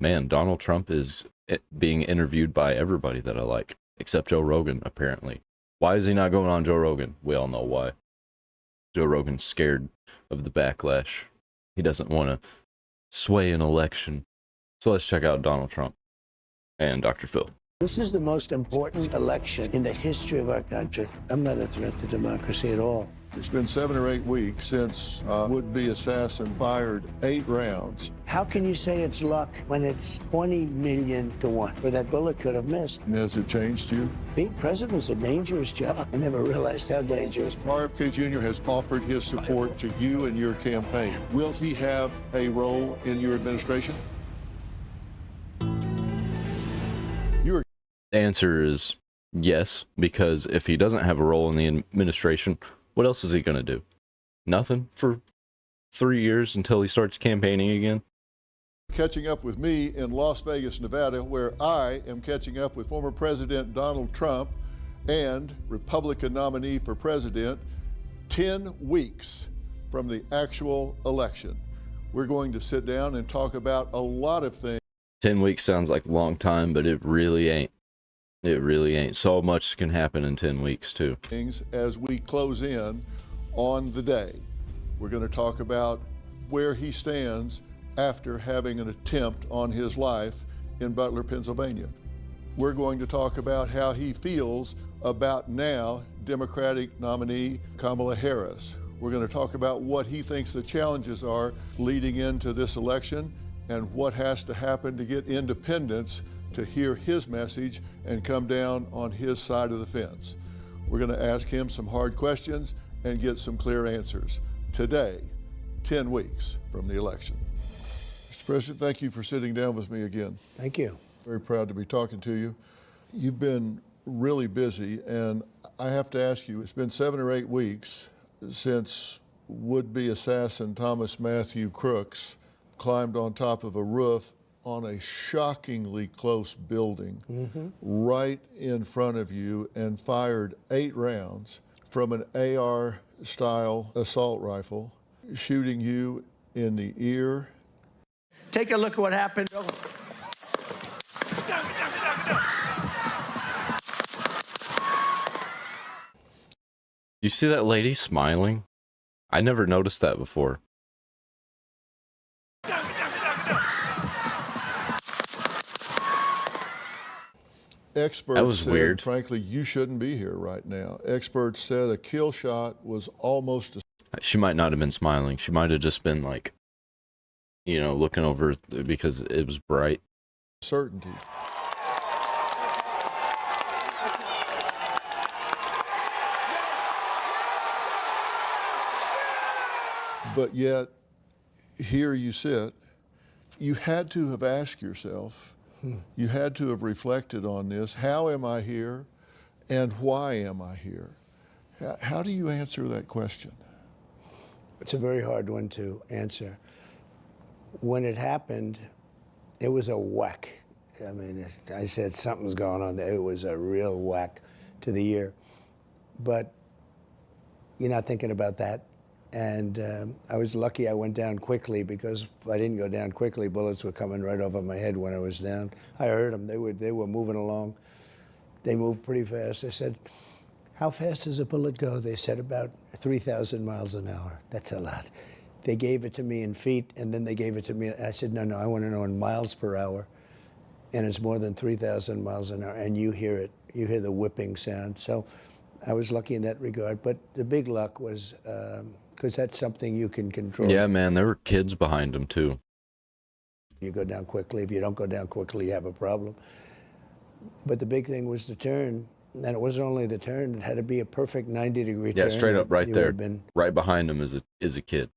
Man, Donald Trump is being interviewed by everybody that I like, except Joe Rogan, apparently. Why is he not going on Joe Rogan? We all know why. Joe Rogan's scared of the backlash. He doesn't want to sway an election. So let's check out Donald Trump and Dr. Phil. This is the most important election in the history of our country. I'm not a threat to democracy at all. It's been 7 or 8 weeks since would-be assassin fired 8 rounds. How can you say it's luck when it's 20 million to 1, where that bullet could have missed? And has it changed you? Being president is a dangerous job. I never realized how dangerous. RFK Jr. has offered his support to you and your campaign. Will he have a role in your administration? The answer is yes, because if he doesn't have a role in the administration, what else is he going to do? Nothing for 3 years until he starts campaigning again? Catching up with me in Las Vegas, Nevada, where I am catching up with former President Donald Trump and Republican nominee for president 10 weeks from the actual election. We're going to sit down and talk about a lot of things. 10 weeks sounds like a long time, but it really ain't. It really ain't. So much can happen in 10 weeks, too. As we close in on the day, we're going to talk about where he stands after having an attempt on his life in Butler, Pennsylvania. We're going to talk about how he feels about now Democratic nominee Kamala Harris. We're going to talk about what he thinks the challenges are leading into this election and what has to happen to get independents to hear his message and come down on his side of the fence. We're going to ask him some hard questions and get some clear answers. Today, 10 weeks from the election. Mr. President, thank you for sitting down with me again. Thank you. Very proud to be talking to you. You've been really busy, and I have to ask you, it's been 7 or 8 weeks since would-be assassin Thomas Matthew Crooks climbed on top of a roof on a shockingly close building right in front of you and fired 8 rounds from an AR-style assault rifle, shooting you in the ear. Take a look at what happened. You see that lady smiling? I never noticed that before. Experts said, weird. frankly, you shouldn't be here right now. Experts said a kill shot was almost a She might not have been smiling. She might have just been like, you know, looking over because it was bright. certainty. But yet, here you sit. You had to have asked yourself, you had to have reflected on this. How am I here? And why am I here? How do you answer that question? It's a very hard one to answer. When it happened, it was a whack. I mean, I said something's going on there. It was a real whack to the ear. But you're not thinking about that. And I was lucky I went down quickly, because if I didn't go down quickly, bullets were coming right over my head when I was down. I heard them. They were moving along. They moved pretty fast. I said, how fast does a bullet go? They said about 3,000 miles an hour. That's a lot. They gave it to me in feet, and then they gave it to me. I said, no, I want to know in miles per hour. And it's more than 3,000 miles an hour, and you hear it. You hear the whipping sound. So I was lucky in that regard. But the big luck was, because that's something you can control. Yeah, man, there were kids behind him, too. You go down quickly. If you don't go down quickly, you have a problem. But the big thing was the turn. And it wasn't only the turn, it had to be a perfect 90-degree turn. Yeah, straight up right there. Been, right behind him is a kid.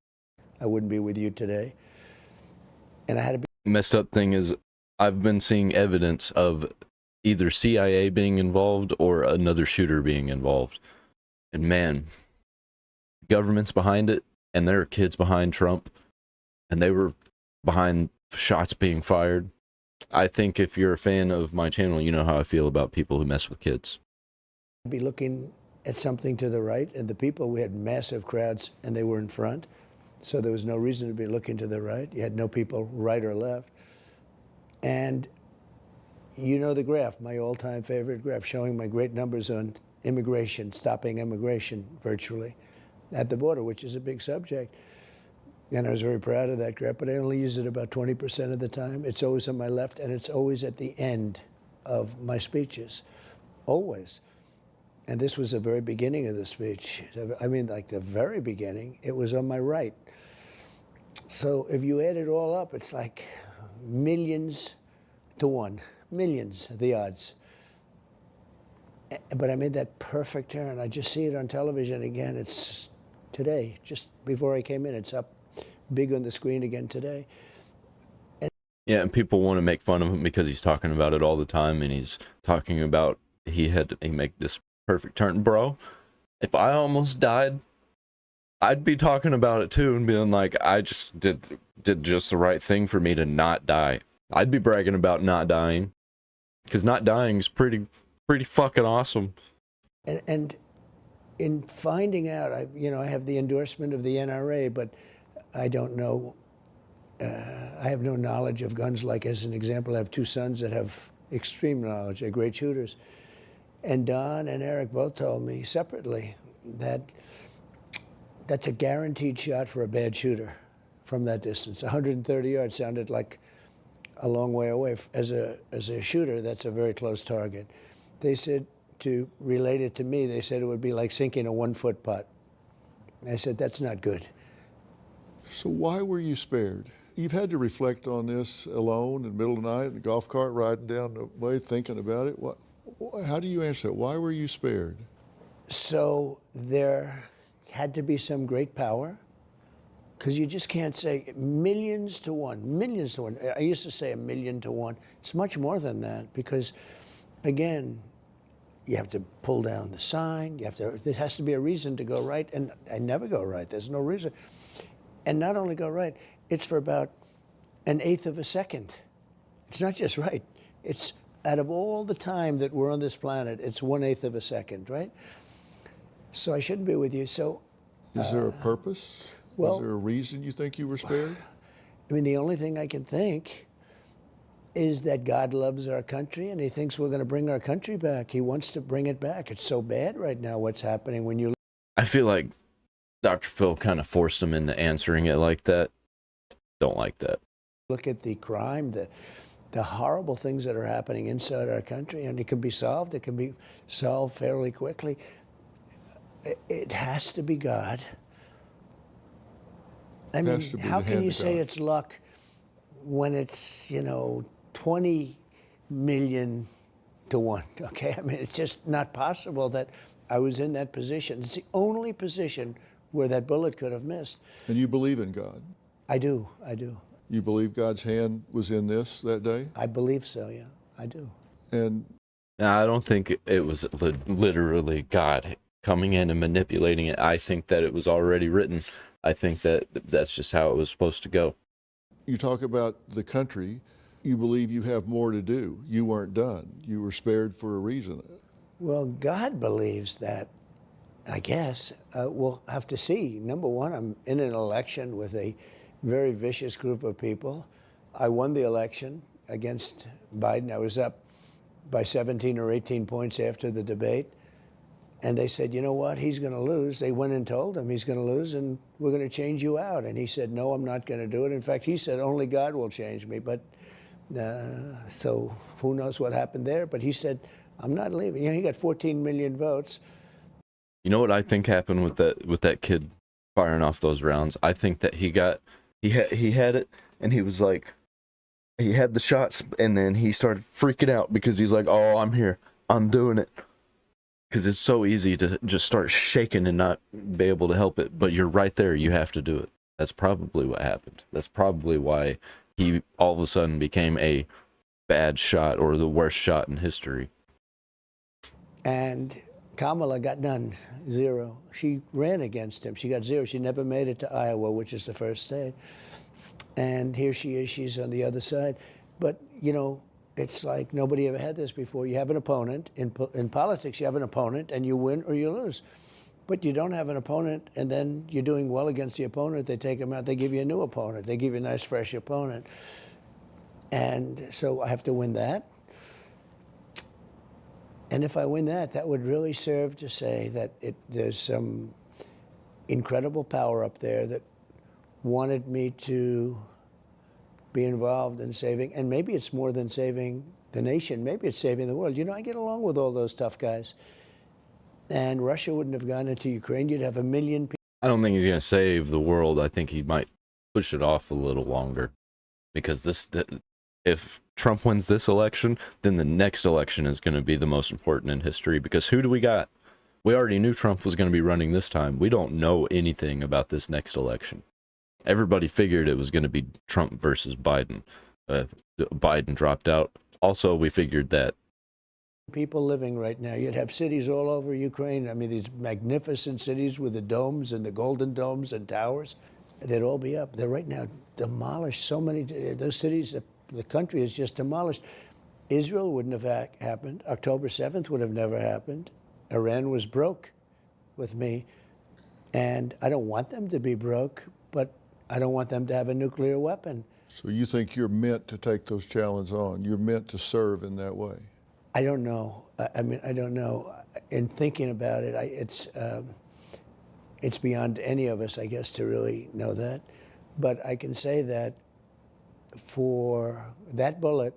I wouldn't be with you today. And I had to be. Messed up thing is, I've been seeing evidence of either CIA being involved or another shooter being involved. And man, government's behind it, and there are kids behind Trump, and they were behind shots being fired. I think if you're a fan of my channel, you know how I feel about people who mess with kids. Be looking at something to the right, and the people, we had massive crowds, and they were in front, so there was no reason to be looking to the right. You had no people right or left. And you know the graph, my all-time favorite graph, showing my great numbers on immigration, stopping immigration virtually at the border, which is a big subject. And I was very proud of that graph, but I only use it about 20% of the time. It's always on my left, and it's always at the end of my speeches, always. And this was the very beginning of the speech. I mean, like the very beginning, it was on my right. So if you add it all up, it's like millions to one. Millions, the odds. But I made that perfect turn. I just see it on television again. It's today, just before I came in. It's up big on the screen again today. Yeah, and people want to make fun of him because he's talking about it all the time, and he's talking about he make this perfect turn. Bro, if I almost died, I'd be talking about it too and being like, I just did just the right thing for me to not die. I'd be bragging about not dying, because not dying is pretty fucking awesome. And in finding out, I have the endorsement of the NRA, but I don't know. I have no knowledge of guns. Like, as an example, I have two sons that have extreme knowledge. They're great shooters. And Don and Eric both told me separately that that's a guaranteed shot for a bad shooter from that distance. 130 yards sounded like a long way away. As a shooter, that's a very close target. They said, to relate it to me, they said it would be like sinking a 1-foot putt. I said, that's not good. So why were you spared? You've had to reflect on this alone in the middle of the night in a golf cart riding down the way thinking about it. How do you answer that? Why were you spared? So there had to be some great power, because you just can't say millions to one, millions to one. I used to say 1,000,000 to 1. It's much more than that, because, again, you have to pull down the sign. There has to be a reason to go right, and I never go right. There's no reason. And not only go right, it's for about 1/8 of a second. It's not just right. It's out of all the time that we're on this planet, it's 1/8 of a second, right? So I shouldn't be with you. So is there a purpose? Well, is there a reason you think you were spared? I mean, the only thing I can think is that God loves our country, and he thinks we're going to bring our country back. He wants to bring it back. It's so bad right now what's happening when you... I feel like Dr. Phil kind of forced him into answering it like that. Don't like that. Look at the crime, the horrible things that are happening inside our country, and it can be solved. It can be solved fairly quickly. It has to be God. I mean, how can you say it's luck when it's, 20 million to 1, okay? I mean, it's just not possible that I was in that position. It's the only position where that bullet could have missed. And you believe in God? I do. You believe God's hand was in this that day? I believe so, yeah, I do. And I don't think it was literally God coming in and manipulating it. I think that it was already written. I think that that's just how it was supposed to go. You talk about the country. You believe you have more to do. You weren't done. You were spared for a reason. Well, God believes that, I guess. We'll have to see. Number one, I'm in an election with a very vicious group of people. I won the election against Biden. I was up by 17 or 18 points after the debate. And they said, you know what, he's going to lose. They went and told him he's going to lose, and we're going to change you out. And he said, no, I'm not going to do it. In fact, he said, only God will change me. But so who knows what happened there? But he said, I'm not leaving. He got 14 million votes. You know what I think happened with that kid firing off those rounds? I think that he had it, and he was like, he had the shots, and then he started freaking out because he's like, oh, I'm here. I'm doing it. Because it's so easy to just start shaking and not be able to help it. But you're right there. You have to do it. That's probably what happened. That's probably why he all of a sudden became a bad shot, or the worst shot in history. And Kamala got none, 0. She ran against him. She got 0. She never made it to Iowa, which is the first state. And here she is. She's on the other side. But, it's like nobody ever had this before. You have an opponent. In politics, you have an opponent, and you win or you lose. But you don't have an opponent, and then you're doing well against the opponent. They take him out. They give you a new opponent. They give you a nice, fresh opponent. And so I have to win that. And if I win that, that would really serve to say that there's some incredible power up there that wanted me to be involved in saving, and maybe it's more than saving the nation, maybe it's saving the world. You know, I get along with all those tough guys. And Russia wouldn't have gone into Ukraine. You'd have 1 million people. I don't think he's going to save the world. I think he might push it off a little longer, because if Trump wins this election, then the next election is going to be the most important in history, because who do we got? We already knew Trump was going to be running this time. We don't know anything about this next election. Everybody figured it was going to be Trump versus Biden. Biden dropped out. Also, we figured that People living right now. You'd have cities all over Ukraine. I mean, these magnificent cities with the domes and the golden domes and towers. They'd all be up. They're right now demolished. So many, those cities, the country is just demolished. Israel wouldn't have happened. October 7th would have never happened. Iran was broke with me. And I don't want them to be broke, but I don't want them to have a nuclear weapon. So you think you're meant to take those challenges on? You're meant to serve in that way? I don't know. I mean, I don't know. In thinking about it, it's beyond any of us, I guess, to really know that. But I can say that for that bullet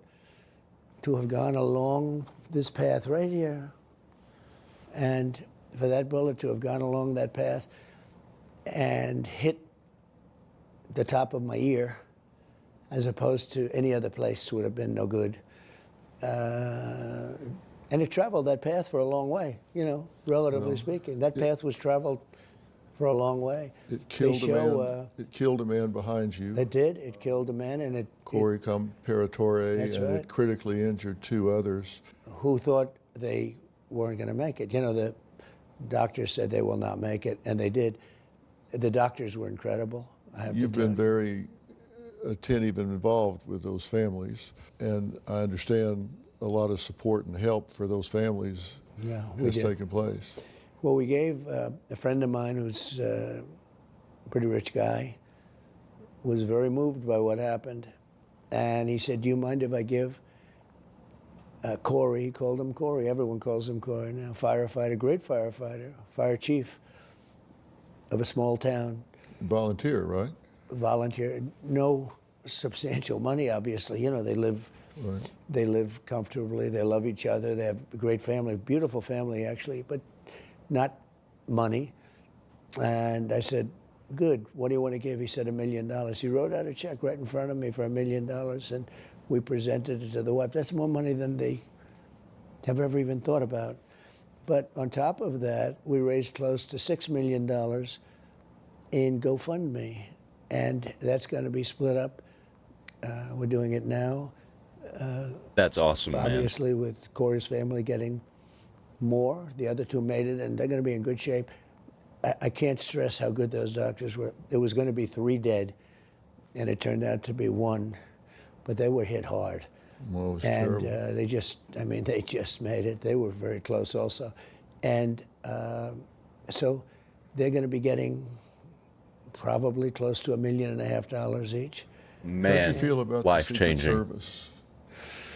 to have gone along this path right here, and for that bullet to have gone along that path and hit the top of my ear, as opposed to any other place, would have been no good. And it traveled that path for a long way, you know, relatively speaking. That path was traveled for a long way. It killed a man. It killed a man behind you. It did. It killed a man, and it. Corey Comparatore, That's and right. it critically injured 2 others. Who thought they weren't going to make it? You know, the doctors said they will not make it, and they did. The doctors were incredible. You've been very attentive and involved with those families, and I understand a lot of support and help for those families has taken place. Well, we gave a friend of mine who's a pretty rich guy, was very moved by what happened, and he said, "Do you mind if I give Corey?" He called him Corey. Everyone calls him Corey now. Firefighter, great firefighter, fire chief of a small town. Volunteer, right? Volunteer, no substantial money, obviously. You know, they live comfortably. They love each other. They have a great family, beautiful family actually, but not money. And I said, "Good. What do you want to give?" He said, $1 million. He wrote out a check right in front of me for $1 million, and we presented it to the wife. That's more money than they have ever even thought about. But on top of that, we raised close to $6 million in GoFundMe, and that's going to be split up. We're doing it now. that's awesome, man. Obviously, with Corey's family getting more, the other 2 made it, and they're going to be in good shape. I can't stress how good those doctors were. It was going to be 3 dead, and it turned out to be 1, but they were hit hard. Well, it was And terrible. they just made it. They were very close also. And so they're going to be getting probably close to $1.5 million each. How do Man, you feel about the life Secret changing. Service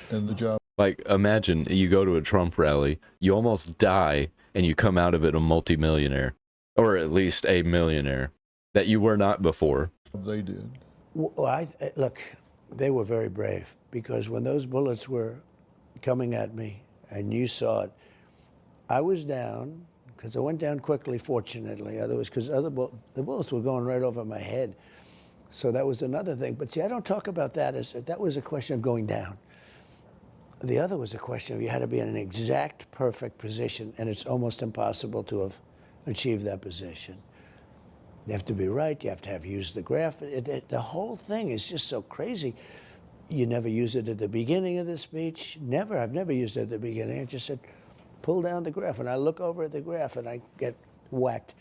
and the job? Like, imagine you go to a Trump rally, you almost die, and you come out of it a multimillionaire, or at least a millionaire that you were not before. They did. Well, look, they were very brave, because when those bullets were coming at me, and you saw it, I was down, because I went down quickly, fortunately. Otherwise, because the bullets were going right over my head. So that was another thing. But see, I don't talk about that as that was a question of going down. The other was a question of you had to be in an exact, perfect position, and it's almost impossible to have achieved that position. You have to be right. You have to have used the graph. The whole thing is just so crazy. You never use it at the beginning of the speech. Never. I've never used it at the beginning. I just said, pull down the graph. And I look over at the graph, and I get whacked.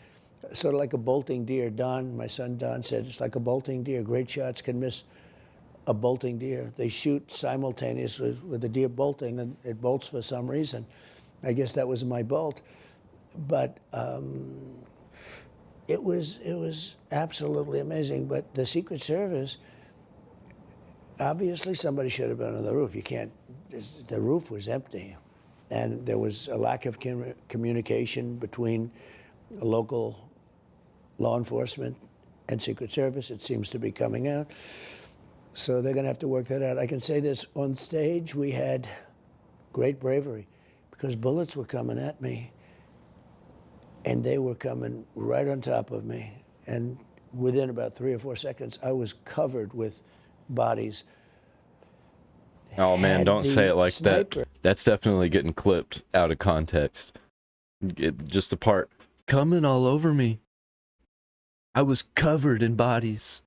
Sort of like a bolting deer. Don, my son Don, said, it's like a bolting deer. Great shots can miss a bolting deer. They shoot simultaneously with the deer bolting, and it bolts for some reason. I guess that was my bolt. But it was absolutely amazing. But the Secret Service, Obviously, somebody should have been on the roof. You can't, the roof was empty. And there was a lack of communication between local law enforcement and Secret Service. It seems to be coming out. So they're going to have to work that out. I can say this, on stage, we had great bravery because bullets were coming at me and they were coming right on top of me. And within about 3 or 4 seconds, I was covered with bodies. Oh man, Had don't say the it like sniper- that. That's definitely getting clipped out of context. Just the part coming all over me. I was covered in bodies.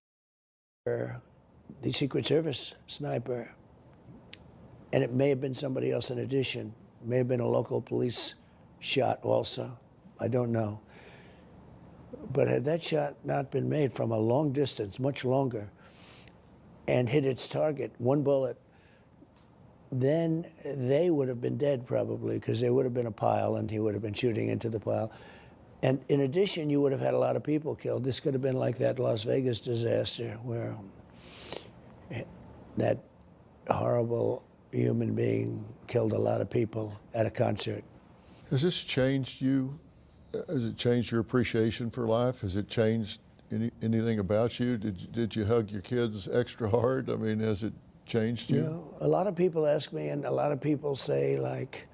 The Secret Service sniper, and it may have been somebody else in addition, may have been a local police shot also. I don't know. But had that shot not been made from a long distance, much longer, and hit its target, one bullet, then they would have been dead probably, because there would have been a pile and he would have been shooting into the pile. And in addition, you would have had a lot of people killed. This could have been like that Las Vegas disaster where that horrible human being killed a lot of people at a concert. Has this changed you? Has it changed your appreciation for life? Has it changed anything about you? Did you hug your kids extra hard? I mean, has it changed you? You know, a lot of people ask me, and a lot of people say, like,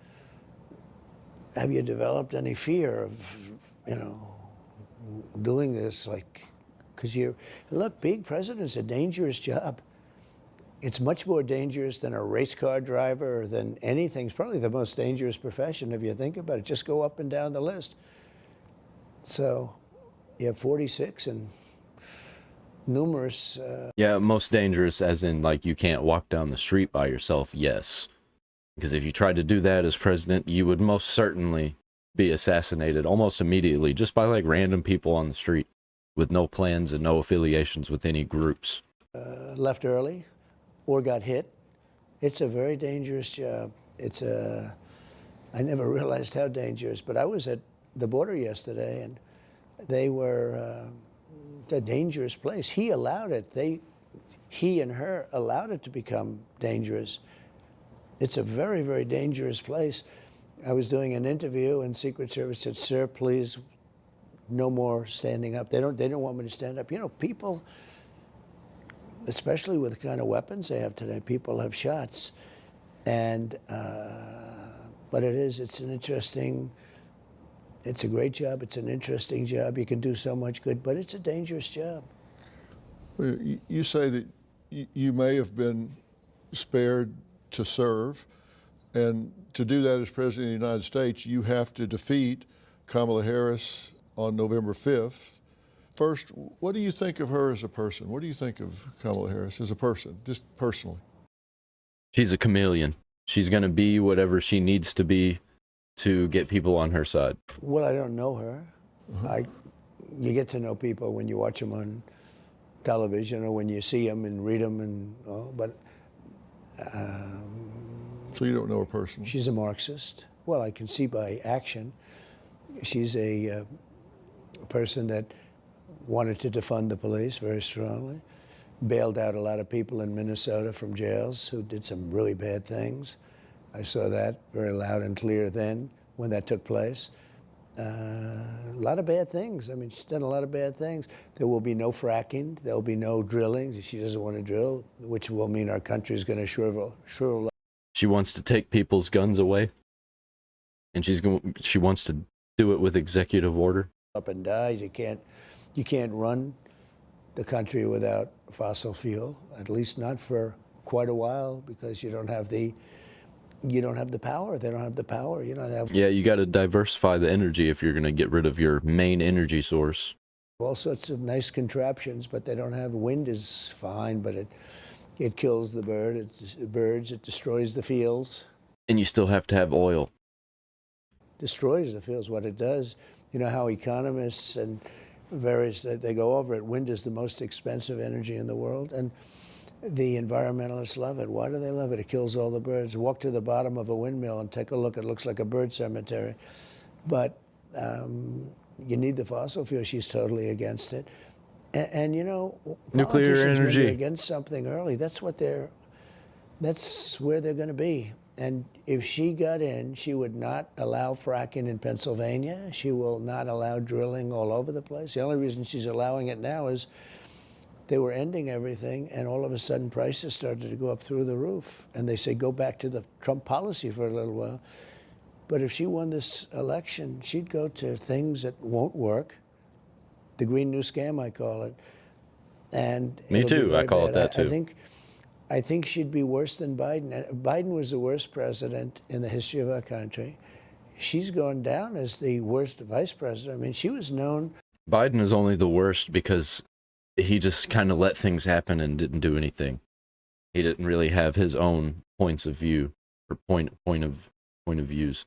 have you developed any fear of, you know, doing this? Like, because look, being president's a dangerous job. It's much more dangerous than a race car driver or than anything. It's probably the most dangerous profession if you think about it. Just go up and down the list. So you have 46 and numerous. Yeah, most dangerous as in like you can't walk down the street by yourself, yes. Because if you tried to do that as president, you would most certainly be assassinated almost immediately just by like random people on the street with no plans and no affiliations with any groups. Left early or got hit. It's a very dangerous job. I never realized how dangerous, but I was at the border yesterday and they were, it's a dangerous place. He allowed it. He and her allowed it to become dangerous. It's a very, very dangerous place. I was doing an interview and Secret Service said, "Sir, please, no more standing up." They don't want me to stand up. You know, people, especially with the kind of weapons they have today, people have shots. And, but it's a great job. It's an interesting job. You can do so much good, but it's a dangerous job. Well, you say that you may have been spared to serve, and to do that as President of the United States, you have to defeat Kamala Harris on November 5th. First, what do you think of her as a person? What do you think of Kamala Harris as a person, just personally? She's a chameleon. She's going to be whatever she needs to be to get people on her side. Well, I don't know her. You get to know people when you watch them on television or when you see them and read them, and but. So you don't know her personally? She's a Marxist. Well, I can see by action. She's a person that wanted to defund the police very strongly, bailed out a lot of people in Minnesota from jails who did some really bad things. I saw that very loud and clear then when that took place. A lot of bad things. I mean, she's done a lot of bad things. There will be no fracking. There will be no drilling. She doesn't want to drill, which will mean our country is going to shrivel up. She wants to take people's guns away, and she wants to do it with executive order. Up and die. You can't run the country without fossil fuel, at least not for quite a while, because you don't have the power. They don't have the power. Yeah, you got to diversify the energy if you're going to get rid of your main energy source. All sorts of nice contraptions, but they don't have wind. Is fine, but it kills the birds. It destroys the fields. And you still have to have oil. Destroys the fields. What it does, you know how economists and they go over it. Wind is the most expensive energy in the world, and the environmentalists love it. Why do they love it? It kills all the birds. Walk to the bottom of a windmill and take a look. It looks like a bird cemetery. But you need the fossil fuel. She's totally against it. And you know, Nuclear politicians, when they're energy. against something early, that's where they're going to be. And if she got in, she would not allow fracking in Pennsylvania. She will not allow drilling all over the place. The only reason she's allowing it now is they were ending everything, and all of a sudden prices started to go up through the roof. And they say, go back to the Trump policy for a little while. But if she won this election, she'd go to things that won't work. The Green New Scam, I call it. And Me it'll be too. I very call it bad. that too. I think she'd be worse than Biden. Biden was the worst president in the history of our country. She's gone down as the worst vice president. I mean, she was known. Biden is only the worst because he just kind of let things happen and didn't do anything. He didn't really have his own points of view or point of views.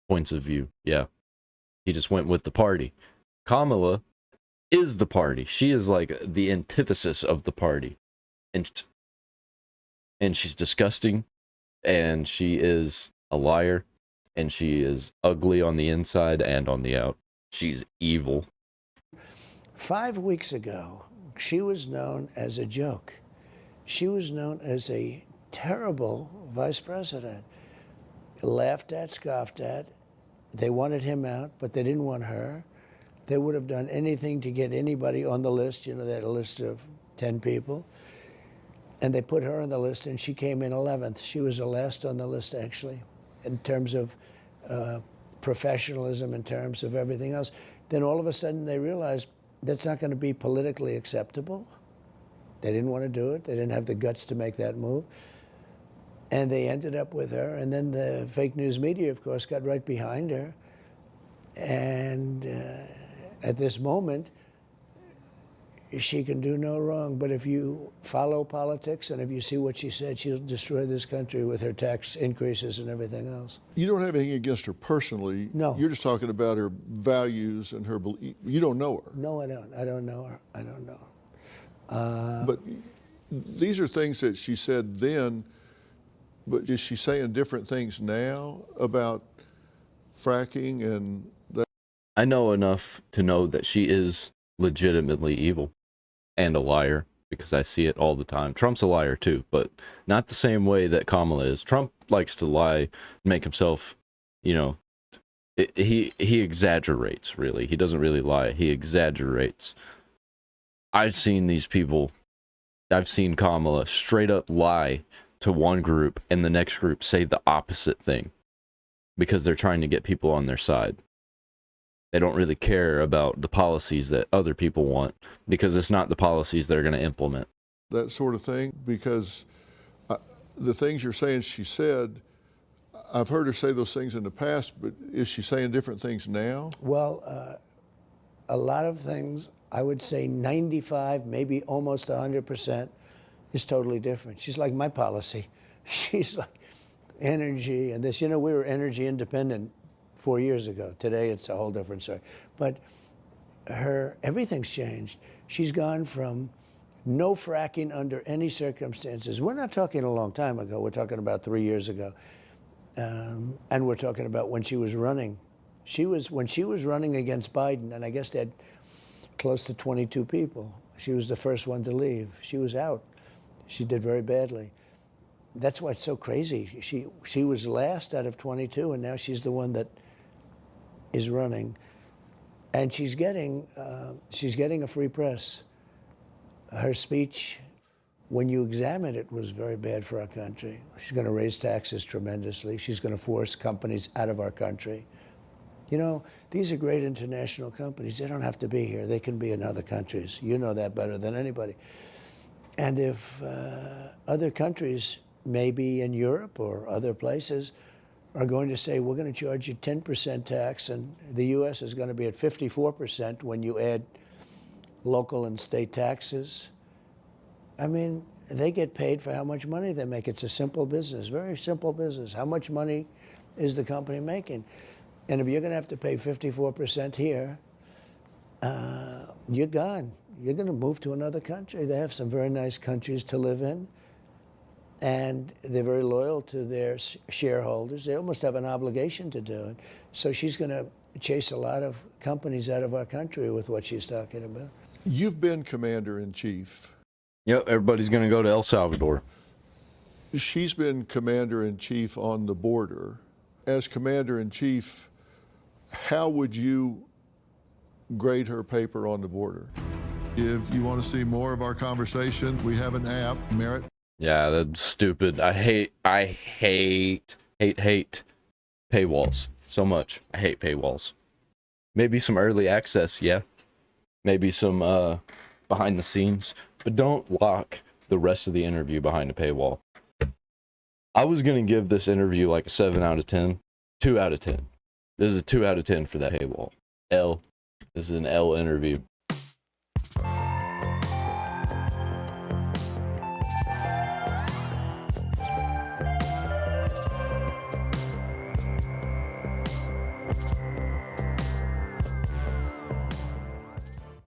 Points of view. Yeah. He just went with the party. Kamala is the party. She is like the antithesis of the party. And she's disgusting, and she is a liar, and she is ugly on the inside and on the out. She's evil. 5 weeks ago, she was known as a joke. She was known as a terrible vice president. Laughed at, scoffed at. They wanted him out, but they didn't want her. They would have done anything to get anybody on the list. You know, they had a list of 10 people. And they put her on the list, and she came in 11th. She was the last on the list, actually, in terms of professionalism, in terms of everything else. Then all of a sudden they realized that's not going to be politically acceptable. They didn't want to do it. They didn't have the guts to make that move. And they ended up with her. And then the fake news media, of course, got right behind her. And at this moment, she can do no wrong. But if you follow politics and if you see what she said, she'll destroy this country with her tax increases and everything else. You don't have anything against her personally. No. You're just talking about her values and her belief. You don't know her. No, I don't. I don't know her. I don't know her. But these are things that she said then, but is she saying different things now about fracking and that? I know enough to know that she is legitimately evil and a liar, because I see it all the time. Trump's a liar too, but not the same way that Kamala is. Trump likes to lie, make himself, you know, he exaggerates, really. He doesn't really lie. He exaggerates. I've seen these people, I've seen Kamala straight up lie to one group and the next group say the opposite thing because they're trying to get people on their side. They don't really care about the policies that other people want because it's not the policies they're going to implement. That sort of thing, because the things you're saying she said, I've heard her say those things in the past, but is she saying different things now? Well, a lot of things, I would say 95, maybe almost 100% is totally different. She's like my policy. She's like energy and this. You know, we were energy independent 4 years ago. Today, it's a whole different story. But everything's changed. She's gone from no fracking under any circumstances. We're not talking a long time ago. We're talking about 3 years ago. And we're talking about when she was running. When she was running against Biden, and I guess they had close to 22 people. She was the first one to leave. She was out. She did very badly. That's why it's so crazy. She was last out of 22, and now she's the one that is running. And she's getting a free press. Her speech, when you examine it, was very bad for our country. She's going to raise taxes tremendously. She's going to force companies out of our country. You know, these are great international companies. They don't have to be here. They can be in other countries. You know that better than anybody. And if other countries, maybe in Europe or other places, are going to say, we're going to charge you 10% tax, and the U.S. is going to be at 54% when you add local and state taxes. I mean, they get paid for how much money they make. It's a simple business, very simple business. How much money is the company making? And if you're going to have to pay 54% here, you're gone. You're going to move to another country. They have some very nice countries to live in, and they're very loyal to their shareholders. They almost have an obligation to do it. So she's going to chase a lot of companies out of our country with what she's talking about. You've been commander in chief. Yep, everybody's going to go to El Salvador. She's been commander in chief on the border. As commander in chief, how would you grade her paper on the border? If you want to see more of our conversation, we have an app, Merit. Yeah, that's stupid. I hate paywalls so much. I hate paywalls. Maybe some early access, yeah. Maybe some behind the scenes, but don't lock the rest of the interview behind a paywall. I was gonna give this interview like a 7 out of 10, 2 out of 10. This is a 2 out of 10 for that paywall. This is an L interview.